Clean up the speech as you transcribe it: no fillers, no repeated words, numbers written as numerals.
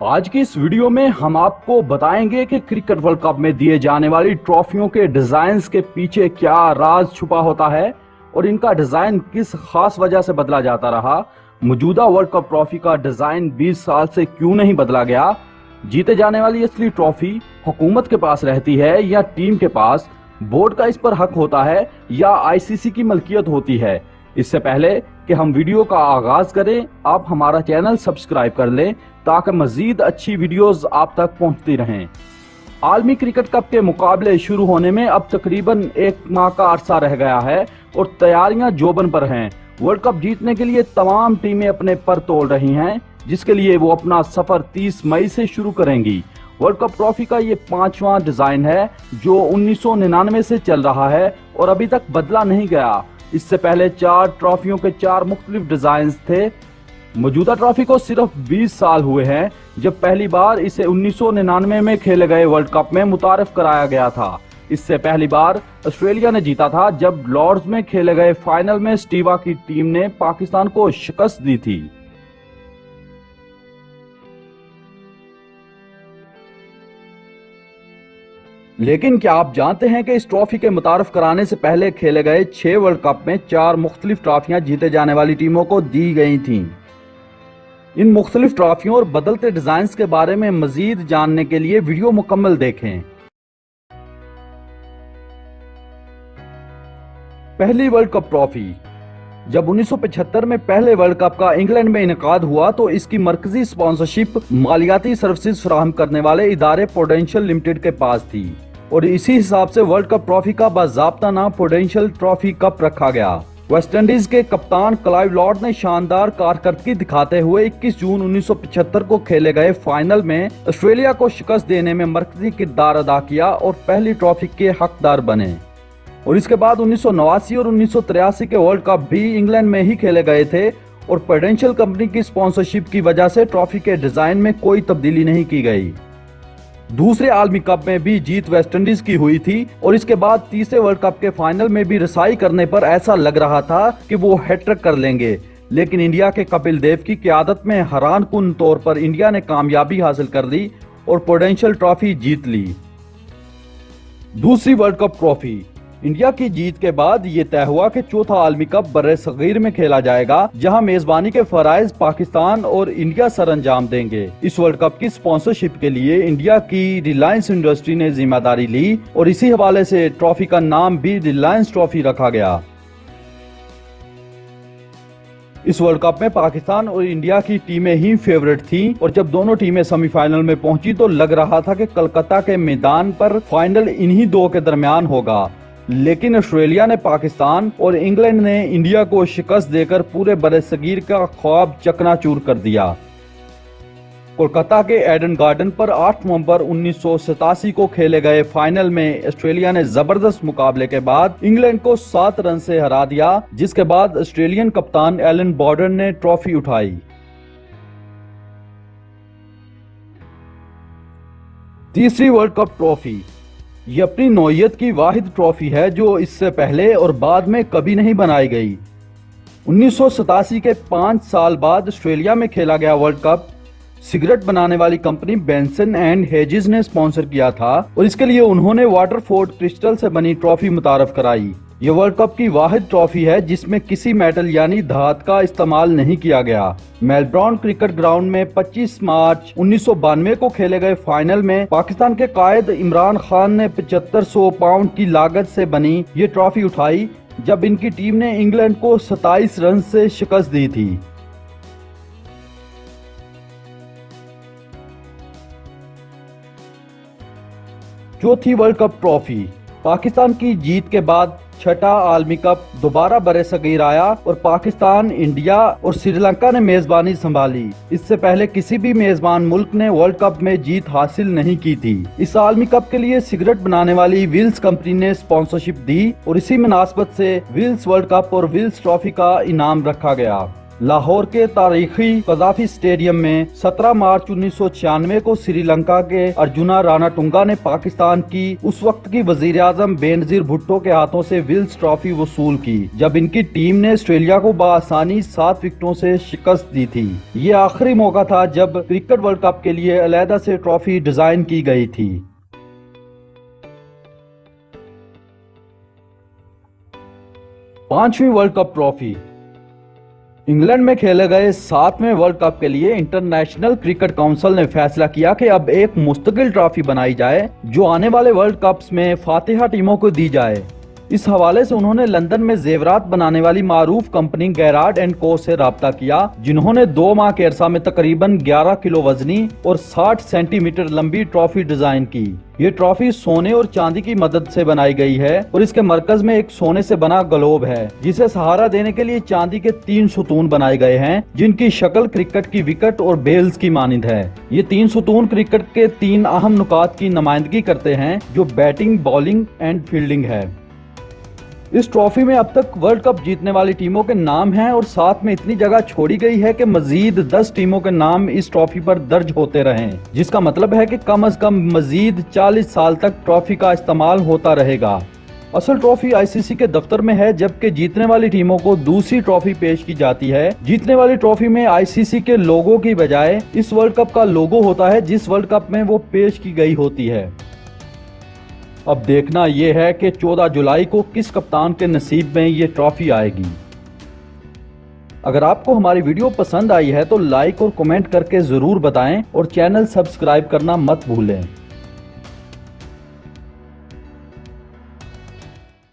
आज की इस वीडियो में हम आपको बताएंगे कि क्रिकेट वर्ल्ड कप में दिए जाने वाली ट्रॉफियों के डिजाइन्स के पीछे क्या राज छुपा होता है और इनका डिजाइन किस खास वजह से बदला जाता रहा। मौजूदा वर्ल्ड कप ट्रॉफी का डिजाइन 20 साल से क्यों नहीं बदला गया। जीते जाने वाली असली ट्रॉफी हुकूमत के पास रहती है या टीम के पास, बोर्ड का इस पर हक होता है या आईसीसी की मलकियत होती है। इससे पहले कि हम वीडियो का आगाज करें, आप हमारा चैनल सब्सक्राइब कर लें ताकि मजीद अच्छी वीडियोस आप तक पहुंचती रहें। आलमी क्रिकेट कप के मुकाबले शुरू होने में अब तकरीबन 1 माह का अरसा रह गया है और तैयारियां जोबन पर हैं। वर्ल्ड कप जीतने के लिए तमाम टीमें अपने पर तोड़ रही हैं, जिसके लिए वो अपना सफर 30 मई से शुरू करेंगी। वर्ल्ड कप ट्रॉफी का ये 5वां डिजाइन है जो 1999 से चल रहा है और अभी तक बदला नहीं गया। इससे पहले 4 ट्रॉफियों के 4 मुख्तलिफ डिजाइन थे। मौजूदा ट्रॉफी को सिर्फ 20 साल हुए हैं जब पहली बार इसे 1999 में खेले गए वर्ल्ड कप में मुतारिफ कराया गया था। इससे पहली बार ऑस्ट्रेलिया ने जीता था जब लॉर्ड्स में खेले गए फाइनल में स्टीवा की टीम ने पाकिस्तान को शिकस्त दी थी। लेकिन क्या आप जानते हैं कि इस ट्रॉफी के मुतारफ कराने से पहले खेले गए 6 वर्ल्ड कप में 4 मुख्तलिफ ट्रॉफियां जीते जाने वाली टीमों को दी गई थीं। इन मुख्तलिफ ट्रॉफियों और बदलते डिजाइन के बारे में मजीद जानने के लिए वीडियो मुकम्मल देखें। पहली वर्ल्ड कप ट्रॉफी जब 1975 में पहले वर्ल्ड कप का इंग्लैंड में इनेकाद हुआ तो इसकी मरकजी स्पॉन्सरशिप मालियाती सर्विसेज फराहम करने वाले इदारे प्रूडेंशियल लिमिटेड के पास थी और इसी हिसाब से वर्ल्ड कप ट्रॉफी का बाज़ाब्ता नाम प्रूडेंशियल ट्रॉफी कप रखा गया। वेस्टइंडीज के कप्तान क्लाइव लॉर्ड ने शानदार कारकर्दगी दिखाते हुए 21 जून 1975 को खेले गए फाइनल में ऑस्ट्रेलिया को शिकस्त देने में मरकजी किरदार अदा किया और पहली ट्रॉफी के हकदार बने। और इसके बाद 1989 और 1983 के वर्ल्ड कप भी इंग्लैंड में ही खेले गए थे और प्रूडेंशियल कंपनी की स्पॉन्सरशिप की वजह से ट्रॉफी के डिजाइन में कोई तब्दीली नहीं की गई। दूसरे आलमी कप में भी जीत वेस्टइंडीज की हुई थी और इसके बाद तीसरे वर्ल्ड कप के फाइनल में भी रसाई करने पर ऐसा लग रहा था कि वो हैट्रिक कर लेंगे, लेकिन इंडिया के कपिल देव की क़यादत में हैरानकुन तौर पर इंडिया ने कामयाबी हासिल कर ली और प्रूडेंशियल ट्रॉफी जीत ली। दूसरी वर्ल्ड कप ट्रॉफी इंडिया की जीत के बाद ये तय हुआ कि चौथा आलमी कप बर्रे सगीर में खेला जाएगा, जहां मेजबानी के फराइज पाकिस्तान और इंडिया सर अंजाम देंगे। इस वर्ल्ड कप की स्पॉन्सरशिप के लिए इंडिया की रिलायंस इंडस्ट्री ने जिम्मेदारी ली और इसी हवाले से ट्रॉफी का नाम भी रिलायंस ट्रॉफी रखा गया। इस वर्ल्ड कप में पाकिस्तान और इंडिया की टीमें ही फेवरेट थीं और जब दोनों टीमें सेमीफाइनल में पहुंची तो लग रहा था कि कलकत्ता के मैदान पर फाइनल इन्हीं दो के दरमियान होगा, लेकिन ऑस्ट्रेलिया ने पाकिस्तान और इंग्लैंड ने इंडिया को शिकस्त देकर पूरे बरसगीर का ख्वाब चकनाचूर कर दिया। कोलकाता के एडन गार्डन पर 8 नवंबर 1987 को खेले गए फाइनल में ऑस्ट्रेलिया ने जबरदस्त मुकाबले के बाद इंग्लैंड को 7 रन से हरा दिया, जिसके बाद ऑस्ट्रेलियन कप्तान एलन बॉर्डन ने ट्रॉफी उठाई। तीसरी वर्ल्ड कप ट्रॉफी ये अपनी नौइयत की वाहिद ट्रॉफी है जो इससे पहले और बाद में कभी नहीं बनाई गई। 1987 के 5 साल बाद ऑस्ट्रेलिया में खेला गया वर्ल्ड कप सिगरेट बनाने वाली कंपनी बेंसन एंड हेजिस ने स्पॉन्सर किया था और इसके लिए उन्होंने वाटरफोर्ड क्रिस्टल से बनी ट्रॉफी मुतारफ कराई। ये वर्ल्ड कप की वाहिद ट्रॉफी है जिसमें किसी मेटल यानी धात का इस्तेमाल नहीं किया गया। मेलबर्न क्रिकेट ग्राउंड में 25 मार्च 1992 को खेले गए फाइनल में पाकिस्तान के कायद इमरान खान ने 7500 पाउंड की लागत से बनी ये ट्रॉफी उठाई जब इनकी टीम ने इंग्लैंड को 27 रन से शिकस्त दी थी। चौथी वर्ल्ड कप ट्रॉफी पाकिस्तान की जीत के बाद छठा आलमी कप दोबारा बरसगीर आया और पाकिस्तान, इंडिया और श्रीलंका ने मेजबानी संभाली। इससे पहले किसी भी मेजबान मुल्क ने वर्ल्ड कप में जीत हासिल नहीं की थी। इस आलमी कप के लिए सिगरेट बनाने वाली विल्स कंपनी ने स्पॉन्सरशिप दी और इसी मुनासबत से विल्स वर्ल्ड कप और विल्स ट्रॉफी का इनाम रखा गया। लाहौर के तारीखी कज़ाफी स्टेडियम में 17 मार्च 1996 को श्रीलंका के अर्जुना रानाटुंगा ने पाकिस्तान की उस वक्त की वजीर आजम बेनजीर भुट्टो के हाथों से विल्स ट्रॉफी वसूल की, जब इनकी टीम ने ऑस्ट्रेलिया को बआसानी 7 विकेटों से शिकस्त दी थी। ये आखिरी मौका था जब क्रिकेट वर्ल्ड कप के लिए अलहदा से ट्रॉफी डिजाइन की गई थी। 5वीं वर्ल्ड कप ट्रॉफी। इंग्लैंड में खेले गए 7वें वर्ल्ड कप के लिए इंटरनेशनल क्रिकेट काउंसिल ने फैसला किया कि अब एक मुस्तकिल ट्रॉफी बनाई जाए जो आने वाले वर्ल्ड कप्स में फातिहा टीमों को दी जाए। इस हवाले से उन्होंने लंदन में जेवरात बनाने वाली मारूफ कंपनी गैरार्ड एंड को से राब्ता किया, जिन्होंने 2 माह के अरसा में तकरीबन 11 किलो वजनी और 60 सेंटीमीटर लंबी ट्रॉफी डिजाइन की। ये ट्रॉफी सोने और चांदी की मदद से बनाई गई है और इसके मरकज में एक सोने से बना ग्लोब है, जिसे सहारा देने के लिए चांदी के 3 सुतून बनाए गए हैं, जिनकी शक्ल क्रिकेट की विकेट और बेल्स की मानिंद है। ये 3 सुतून क्रिकेट के 3 अहम नुकात की नुमाइंदगी करते हैं, जो बैटिंग, बॉलिंग एंड फील्डिंग है। इस ट्रॉफी में अब तक वर्ल्ड कप जीतने वाली टीमों के नाम हैं और साथ में इतनी जगह छोड़ी गई है कि मजीद 10 टीमों के नाम इस ट्रॉफी पर दर्ज होते रहें, जिसका मतलब है कि कम से कम मजीद 40 साल तक ट्रॉफी का इस्तेमाल होता रहेगा। असल ट्रॉफी आईसीसी के दफ्तर में है, जबकि जीतने वाली टीमों को दूसरी ट्रॉफी पेश की जाती है। जीतने वाली ट्रॉफी में आईसीसी के लोगो की बजाय इस वर्ल्ड कप का लोगो होता है, जिस वर्ल्ड कप में वो पेश की गई होती है। अब देखना यह है कि 14 जुलाई को किस कप्तान के नसीब में ये ट्रॉफी आएगी। अगर आपको हमारी वीडियो पसंद आई है तो लाइक और कमेंट करके जरूर बताएं और चैनल सब्सक्राइब करना मत भूलें।